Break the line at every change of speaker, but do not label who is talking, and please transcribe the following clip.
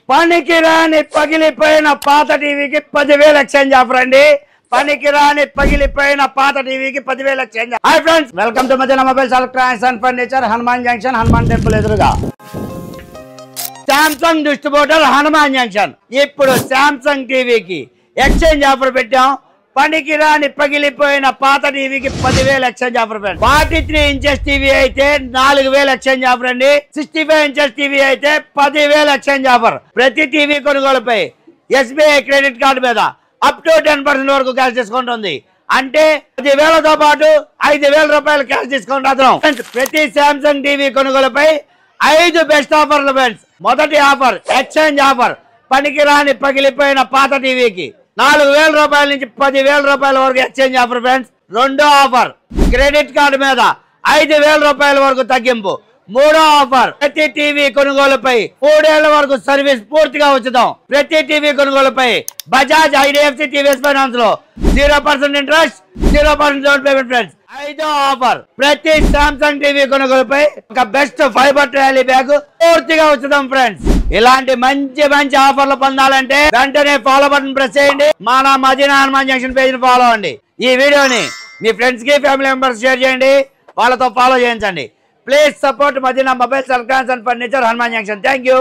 పనికిరాని పగిలిపోయిన పాత టీవీకి 10,000 ఎక్స్చేంజ్ ఆఫర్ అండి. పనికిరాని పగిలిపోయిన పాత టీవీకి 10,000 exchange. Hi friends, welcome to Madina mobiles electronics and furniture, Hanuman junction, Hanuman temple ఎదురుగా శాంసంగ్ డిస్ట్రిబ్యూటర్ హనుమాన్ జంక్షన్. ఇప్పుడు శాంసంగ్ టీవీకి ఎక్స్చేంజ్ ఆఫర్ పెట్టాం. పనికిరాని పగిలిపోయిన పాత టీవీకి 10,000 ఎక్స్చేంజ్ ఆఫర్. 43 ఇంచెస్ టీవీ అయితే 4,000 ఎక్స్చేంజ్ ఆఫర్ అండి. 65 ఇంచెస్ టీవీ అయితే 10,000 ఎక్స్చేంజ్ ఆఫర్. ప్రతి టీవీ కొనుగోలుపై SBI క్రెడిట్ కార్డు మీద అప్ టు 10% వరకు క్యాష్ డిస్కౌంట్ ఉంది. అంటే 10,000తో పాటు 5,000 రూపాయలు క్యాష్ డిస్కౌంట్ అదనం. ప్రతి శాంసంగ్ టీవీ కొనుగోలుపై 5 బెస్ట్ ఆఫర్లు ఫ్రెండ్స్. మొదటి ఆఫర్ ఎక్స్చేంజ్ ఆఫర్. పనికిరాని పగిలిపోయిన పాత టీవీకి 4,000 రూపాయల నుంచి 10,000 రూపాయల వరకు ఎక్స్చేంజ్ ఆఫర్ ఫ్రెండ్స్. రెండో ఆఫర్ క్రెడిట్ కార్డు మీద 5,000 రూపాయల వరకు తగ్గింపు. మూడో ఆఫర్ ప్రతి టీవీ కొనుగోలుపై 3 ఏళ్ల వరకు సర్వీస్ పూర్తిగా ఉచితం. ప్రతి టీవీ కొనుగోలుపై బజాజ్ IDFC TVS ఫైనాన్స్ లో 0% ఇంట్రెస్ట్, 0% డౌన్ పేమెంట్ ఫ్రెండ్స్. ఐదో ఆఫర్ ప్రతి శాంసంగ్ టీవీ కొనుగోలుపై ఒక బెస్ట్ ఫైబర్ ట్రాలీ బ్యాగ్ పూర్తిగా ఉచితం ఫ్రెండ్స్. ఇలాంటి మంచి మంచి ఆఫర్లు పొందాలంటే వెంటనే ఫాలో బటన్ ప్రెస్ చేయండి. మన మదీనా హనుమాన్ జంక్షన్ పేజ్ ని ఫాలో అవ్వండి. ఈ వీడియోని మీ ఫ్రెండ్స్ కి, ఫ్యామిలీ మెంబర్స్ షేర్ చేయండి. వాళ్ళతో ఫాలో చేయించండి. Please support Madina mobiles electronics and furniture, Hanuman junction. Thank you.